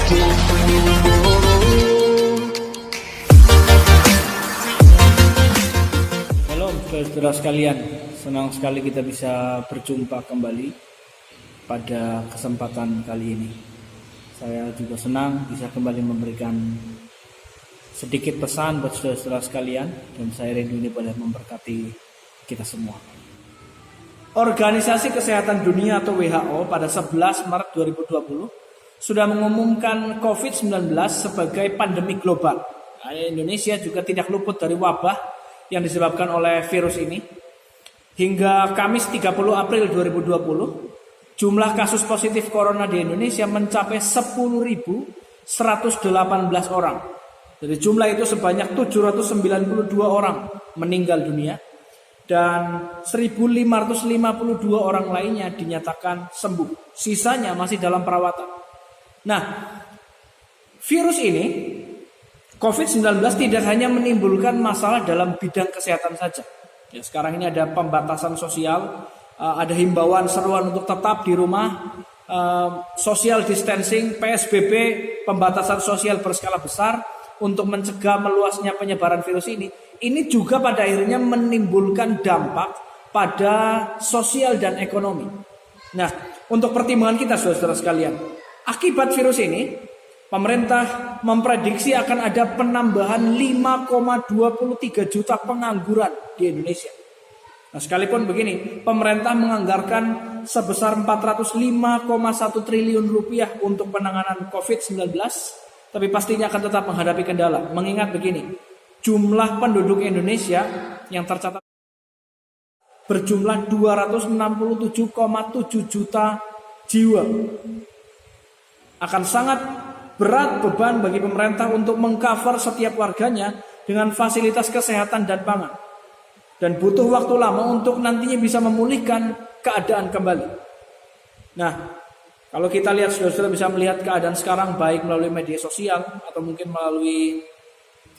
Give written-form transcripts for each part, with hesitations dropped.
Halo saudara sekalian, senang sekali kita bisa berjumpa kembali pada kesempatan kali ini. Saya juga senang bisa kembali memberikan sedikit pesan buat saudara-saudara sekalian, dan saya rindu ini boleh memberkati kita semua. Organisasi Kesehatan Dunia atau WHO pada 11 Maret 2020 sudah mengumumkan COVID-19 sebagai pandemi global. Indonesia juga tidak luput dari wabah yang disebabkan oleh virus ini. Hingga Kamis 30 April 2020, jumlah kasus positif corona di Indonesia mencapai 10.118 orang. Dari jumlah itu sebanyak 792 orang meninggal dunia dan 1.552 orang lainnya dinyatakan sembuh. Sisanya masih dalam perawatan. Nah, virus ini COVID-19 tidak hanya menimbulkan masalah dalam bidang kesehatan saja. Ya, sekarang ini ada pembatasan sosial, ada himbauan seruan untuk tetap di rumah, social distancing, PSBB, pembatasan sosial berskala besar untuk mencegah meluasnya penyebaran virus ini. Ini juga pada akhirnya menimbulkan dampak pada sosial dan ekonomi. Nah, untuk pertimbangan kita saudara sekalian, akibat virus ini, pemerintah memprediksi akan ada penambahan 5,23 juta pengangguran di Indonesia. Nah, sekalipun begini, pemerintah menganggarkan sebesar 405,1 triliun rupiah untuk penanganan COVID-19, tapi pastinya akan tetap menghadapi kendala. Mengingat begini, jumlah penduduk Indonesia yang tercatat berjumlah 267,7 juta jiwa. Akan sangat berat beban bagi pemerintah untuk mengcover setiap warganya dengan fasilitas kesehatan dan pangan. Dan butuh waktu lama untuk nantinya bisa memulihkan keadaan kembali. Nah, kalau kita lihat, saudara-saudara bisa melihat keadaan sekarang baik melalui media sosial atau mungkin melalui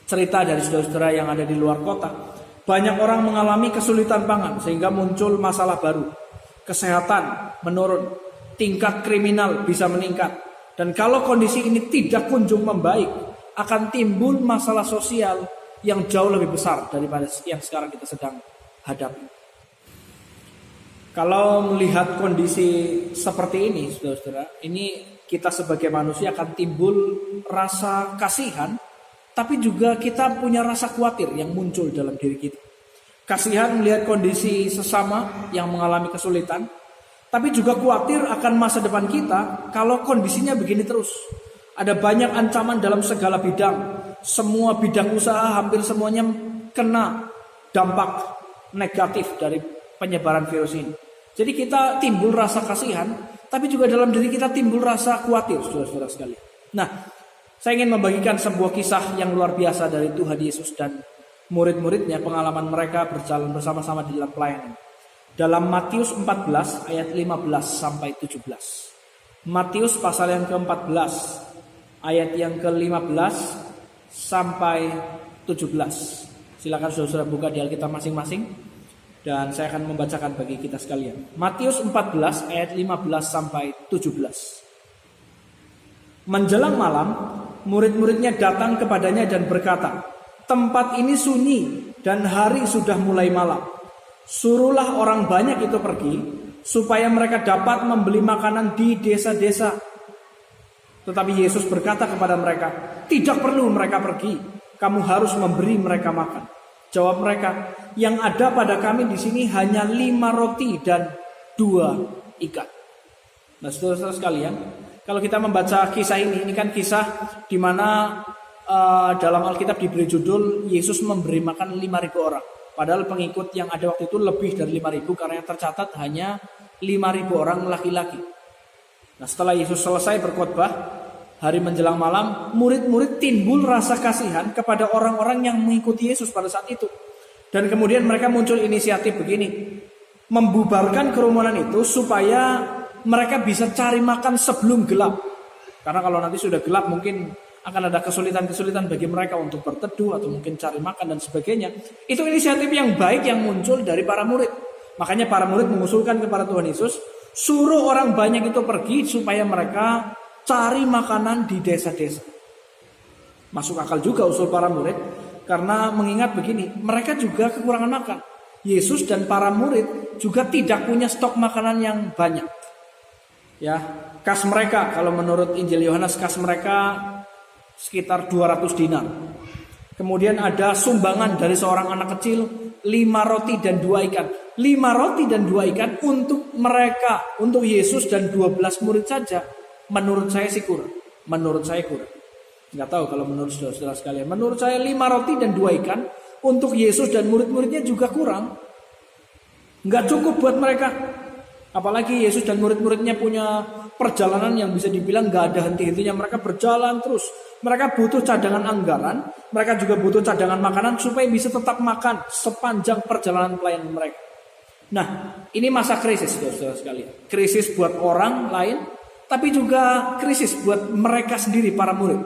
cerita dari saudara-saudara yang ada di luar kota. Banyak orang mengalami kesulitan pangan sehingga muncul masalah baru. Kesehatan menurun, tingkat kriminal bisa meningkat. Dan kalau kondisi ini tidak kunjung membaik, akan timbul masalah sosial yang jauh lebih besar daripada yang sekarang kita sedang hadapi. Kalau melihat kondisi seperti ini, saudara-saudara, ini kita sebagai manusia akan timbul rasa kasihan, tapi juga kita punya rasa khawatir yang muncul dalam diri kita. Kasihan melihat kondisi sesama yang mengalami kesulitan, tapi juga khawatir akan masa depan kita kalau kondisinya begini terus. Ada banyak ancaman dalam segala bidang. Semua bidang usaha hampir semuanya kena dampak negatif dari penyebaran virus ini. Jadi kita timbul rasa kasihan, tapi juga dalam diri kita timbul rasa khawatir, saudara-saudara sekalian. Nah, saya ingin membagikan sebuah kisah yang luar biasa dari Tuhan Yesus dan murid-muridnya, pengalaman mereka berjalan bersama-sama di dalam pelayanan. Dalam Matius 14 ayat 15 sampai 17. Matius pasal yang ke-14 ayat yang ke-15 sampai 17. Silakan saudara-saudara buka di Alkitab masing-masing dan saya akan membacakan bagi kita sekalian. Matius 14 ayat 15 sampai 17. Menjelang malam, murid-muridnya datang kepadanya dan berkata, "Tempat ini sunyi dan hari sudah mulai malam. Suruhlah orang banyak itu pergi, supaya mereka dapat membeli makanan di desa-desa." Tetapi Yesus berkata kepada mereka, "Tidak perlu mereka pergi, kamu harus memberi mereka makan." Jawab mereka, "Yang ada pada kami di sini hanya 5 roti dan 2 ikan." Nah, saudara-saudara sekalian, kalau kita membaca kisah ini kan kisah di mana dalam Alkitab diberi judul Yesus memberi makan 5.000 orang. Padahal pengikut yang ada waktu itu lebih dari 5.000 karena yang tercatat hanya 5.000 orang laki-laki. Nah, setelah Yesus selesai berkhotbah, hari menjelang malam, murid-murid timbul rasa kasihan kepada orang-orang yang mengikuti Yesus pada saat itu. Dan kemudian mereka muncul inisiatif begini, membubarkan kerumunan itu supaya mereka bisa cari makan sebelum gelap. Karena kalau nanti sudah gelap mungkin akan ada kesulitan-kesulitan bagi mereka untuk berteduh atau mungkin cari makan dan sebagainya. Itu inisiatif yang baik yang muncul dari para murid. Makanya para murid mengusulkan kepada Tuhan Yesus, suruh orang banyak itu pergi supaya mereka cari makanan di desa-desa. Masuk akal juga usul para murid, karena mengingat begini, mereka juga kekurangan makan. Yesus dan para murid juga tidak punya stok makanan yang banyak. Ya, kas mereka kalau menurut Injil Yohanes, kas mereka sekitar 200 dinar. Kemudian ada sumbangan dari seorang anak kecil, 5 roti dan 2 ikan. 5 roti dan 2 ikan untuk mereka, untuk Yesus dan 12 murid saja. Menurut saya sih kurang. Menurut saya kurang. Nggak tahu kalau menurut saudara-saudara sekalian. Menurut saya 5 roti dan 2 ikan untuk Yesus dan murid-muridnya juga kurang. Nggak cukup buat mereka. Apalagi Yesus dan murid-muridnya punya perjalanan yang bisa dibilang nggak ada henti-hentinya. Mereka berjalan terus. Mereka butuh cadangan anggaran. Mereka juga butuh cadangan makanan supaya bisa tetap makan sepanjang perjalanan pelayanan mereka. Nah, ini masa krisis, saudara-saudara sekalian. Krisis buat orang lain, tapi juga krisis buat mereka sendiri, para murid.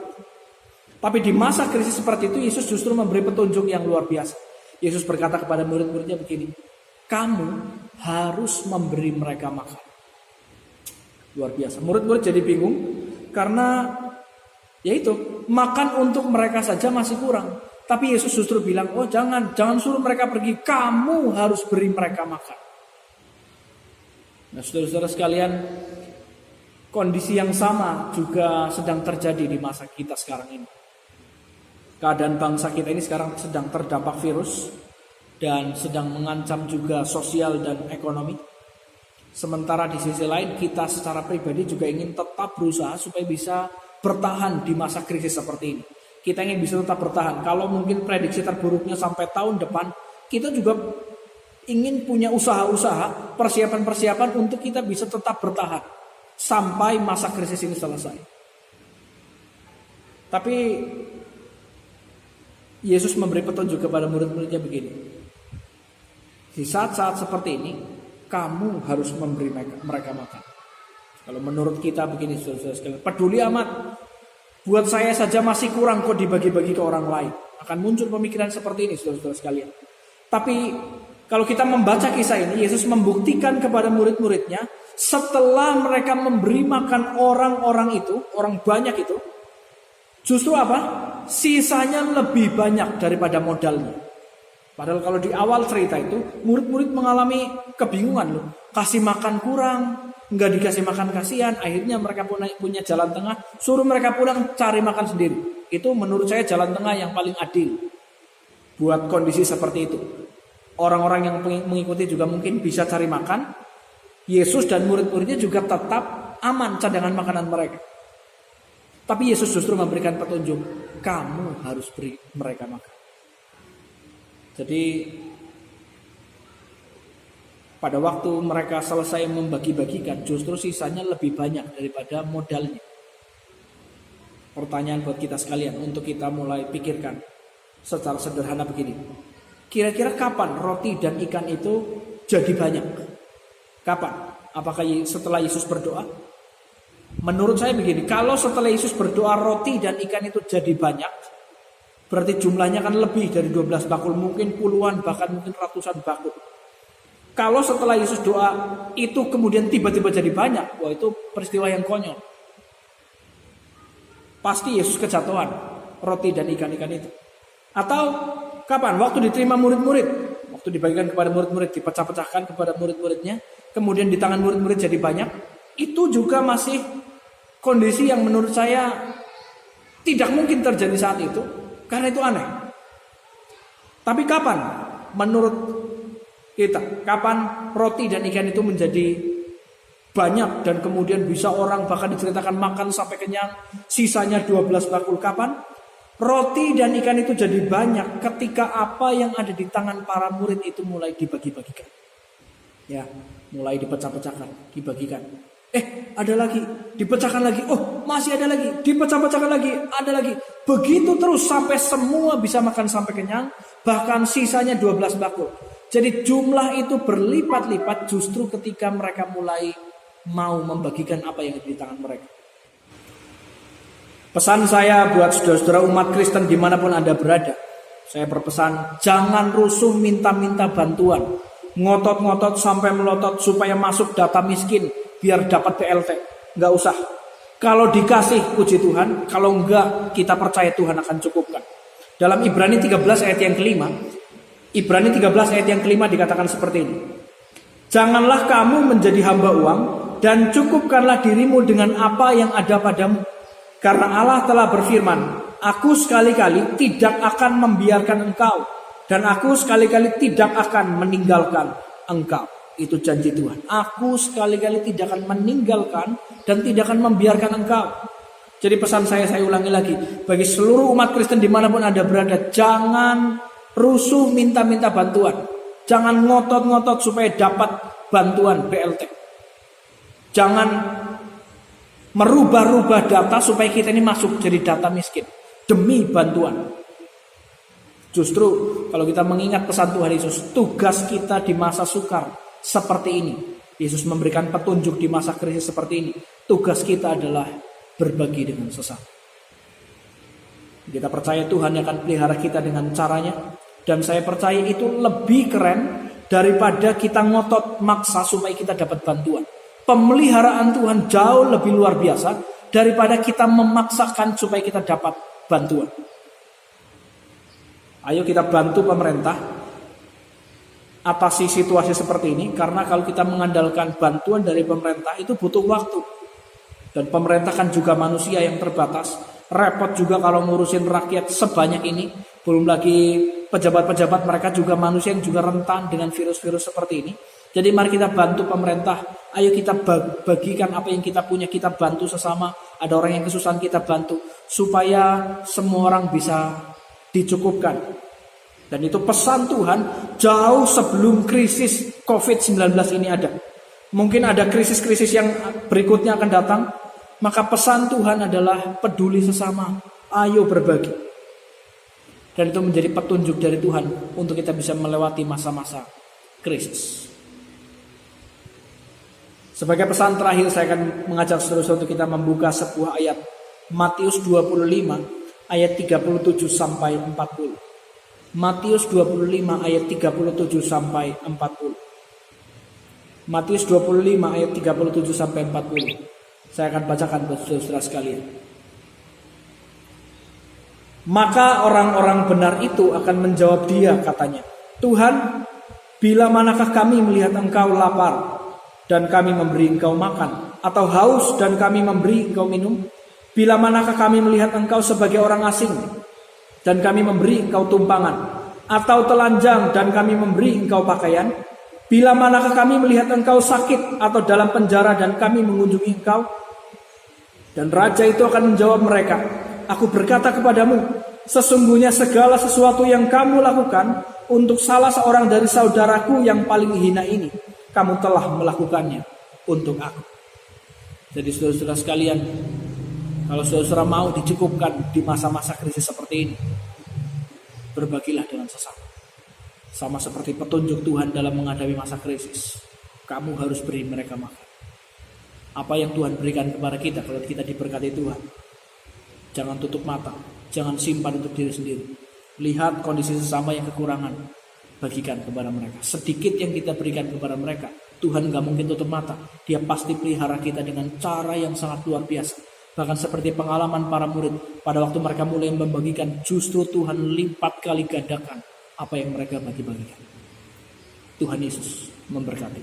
Tapi di masa krisis seperti itu, Yesus justru memberi petunjuk yang luar biasa. Yesus berkata kepada murid-muridnya begini, kamu harus memberi mereka makan. Luar biasa. Murid-murid jadi bingung, karena yaitu makan untuk mereka saja masih kurang. Tapi Yesus justru bilang, oh jangan suruh mereka pergi, kamu harus beri mereka makan. Nah, saudara-saudara sekalian, kondisi yang sama juga sedang terjadi di masa kita sekarang ini. Keadaan bangsa kita ini sekarang sedang terdampak virus dan sedang mengancam juga sosial dan ekonomi. Sementara di sisi lain kita secara pribadi juga ingin tetap berusaha supaya bisa bertahan di masa krisis seperti ini. Kita ingin bisa tetap bertahan. Kalau mungkin prediksi terburuknya sampai tahun depan, kita juga ingin punya usaha-usaha, persiapan-persiapan untuk kita bisa tetap bertahan sampai masa krisis ini selesai. Tapi Yesus memberi petunjuk kepada murid-muridnya begini. Di saat-saat seperti ini, kamu harus memberi mereka makan. Kalau menurut kita begini, saudara-saudara sekalian, peduli amat. Buat saya saja masih kurang kok dibagi-bagi ke orang lain. Akan muncul pemikiran seperti ini, saudara-saudara sekalian. Tapi kalau kita membaca kisah ini, Yesus membuktikan kepada murid-muridnya, setelah mereka memberi makan orang-orang itu, orang banyak itu, justru apa? Sisanya lebih banyak daripada modalnya. Padahal kalau di awal cerita itu, murid-murid mengalami kebingungan loh. Kasih makan kurang, nggak dikasih makan kasihan. Akhirnya mereka punya jalan tengah, suruh mereka pulang cari makan sendiri. Itu menurut saya jalan tengah yang paling adil buat kondisi seperti itu. Orang-orang yang mengikuti juga mungkin bisa cari makan. Yesus dan murid-muridnya juga tetap aman cadangan makanan mereka. Tapi Yesus justru memberikan petunjuk, kamu harus beri mereka makan. Jadi pada waktu mereka selesai membagi-bagikan, justru sisanya lebih banyak daripada modalnya. Pertanyaan buat kita sekalian, untuk kita mulai pikirkan secara sederhana begini. Kira-kira kapan roti dan ikan itu jadi banyak? Kapan? Apakah setelah Yesus berdoa? Menurut saya begini, kalau setelah Yesus berdoa roti dan ikan itu jadi banyak, berarti jumlahnya kan lebih dari 12 bakul, mungkin puluhan, bahkan mungkin ratusan bakul. Kalau setelah Yesus doa itu kemudian tiba-tiba jadi banyak, wah itu peristiwa yang konyol. Pasti Yesus kejatuhan roti dan ikan-ikan itu. Atau kapan? Waktu diterima murid-murid, waktu dibagikan kepada murid-murid, dipecah-pecahkan kepada murid-muridnya, kemudian di tangan murid-murid jadi banyak. Itu juga masih kondisi yang menurut saya tidak mungkin terjadi saat itu, karena itu aneh. Tapi kapan menurut kita, kapan roti dan ikan itu menjadi banyak dan kemudian bisa orang bahkan diceritakan makan sampai kenyang, sisanya 12 bakul? Kapan? Roti dan ikan itu jadi banyak ketika apa yang ada di tangan para murid itu mulai dibagi-bagikan. Ya, mulai dipecah-pecahkan, dibagikan. Ada lagi, dipecahkan lagi. Oh, masih ada lagi, dipecah-pecahkan lagi, ada lagi. Begitu terus sampai semua bisa makan sampai kenyang, bahkan sisanya 12 bakul. Jadi jumlah itu berlipat-lipat justru ketika mereka mulai mau membagikan apa yang ada di tangan mereka. Pesan saya buat saudara-saudara umat Kristen dimanapun Anda berada, saya berpesan, jangan rusuh minta-minta bantuan, ngotot-ngotot sampai melotot supaya masuk data miskin biar dapat BLT. Nggak usah. Kalau dikasih, puji Tuhan. Kalau enggak, kita percaya Tuhan akan cukupkan. Dalam Ibrani 13 ayat yang kelima, Ibrani 13 ayat yang kelima dikatakan seperti ini. Janganlah kamu menjadi hamba uang, dan cukupkanlah dirimu dengan apa yang ada padamu. Karena Allah telah berfirman, aku sekali-kali tidak akan membiarkan engkau, dan aku sekali-kali tidak akan meninggalkan engkau. Itu janji Tuhan. Aku sekali-kali tidak akan meninggalkan dan tidak akan membiarkan engkau. Jadi pesan saya ulangi lagi. Bagi seluruh umat Kristen dimanapun Anda berada, jangan rusuh minta-minta bantuan. Jangan ngotot-ngotot supaya dapat bantuan BLT. Jangan merubah-rubah data supaya kita ini masuk jadi data miskin demi bantuan. Justru kalau kita mengingat pesan Tuhan Yesus, tugas kita di masa sukar seperti ini. Yesus memberikan petunjuk di masa krisis seperti ini. Tugas kita adalah berbagi dengan sesama. Kita percaya Tuhan akan pelihara kita dengan caranya. Dan saya percaya itu lebih keren daripada kita ngotot maksa supaya kita dapat bantuan. Pemeliharaan Tuhan jauh lebih luar biasa daripada kita memaksakan supaya kita dapat bantuan. Ayo kita bantu pemerintah atasi situasi seperti ini, karena kalau kita mengandalkan bantuan dari pemerintah itu butuh waktu. Dan pemerintah kan juga manusia yang terbatas, repot juga kalau ngurusin rakyat sebanyak ini. Belum lagi pejabat-pejabat, mereka juga manusia yang juga rentan dengan virus-virus seperti ini. Jadi mari kita bantu pemerintah. Ayo kita bagikan apa yang kita punya, kita bantu sesama. Ada orang yang kesusahan, kita bantu supaya semua orang bisa dicukupkan. Dan itu pesan Tuhan jauh sebelum krisis COVID-19 ini ada. Mungkin ada krisis-krisis yang berikutnya akan datang. Maka pesan Tuhan adalah peduli sesama. Ayo berbagi. Dan itu menjadi petunjuk dari Tuhan untuk kita bisa melewati masa-masa krisis. Sebagai pesan terakhir, saya akan mengajak saudara-saudara untuk kita membuka sebuah ayat. Matius 25 ayat 37 sampai 40. Matius 25 ayat 37 sampai 40. Matius 25 ayat 37 sampai 40. Saya akan bacakan buat saudara sekalian. Maka orang-orang benar itu akan menjawab dia, katanya, Tuhan, bila manakah kami melihat engkau lapar dan kami memberi engkau makan, atau haus dan kami memberi engkau minum? Bila manakah kami melihat engkau sebagai orang asing dan kami memberi engkau tumpangan, atau telanjang dan kami memberi engkau pakaian? Bila manakah kami melihat engkau sakit atau dalam penjara dan kami mengunjungi engkau? Dan raja itu akan menjawab mereka, aku berkata kepadamu, sesungguhnya segala sesuatu yang kamu lakukan untuk salah seorang dari saudaraku yang paling hina ini, kamu telah melakukannya untuk aku. Jadi saudara-saudara sekalian, kalau saudara mau dicukupkan di masa-masa krisis seperti ini, berbagilah dengan sesama. Sama seperti petunjuk Tuhan dalam menghadapi masa krisis. Kamu harus beri mereka makan. Apa yang Tuhan berikan kepada kita kalau kita diberkati Tuhan. Jangan tutup mata. Jangan simpan untuk diri sendiri. Lihat kondisi sesama yang kekurangan. Bagikan kepada mereka. Sedikit yang kita berikan kepada mereka, Tuhan gak mungkin tutup mata. Dia pasti pelihara kita dengan cara yang sangat luar biasa. Bahkan seperti pengalaman para murid, pada waktu mereka mulai membagikan, justru Tuhan lipat kali gandakan apa yang mereka bagi-bagikan. Tuhan Yesus memberkati.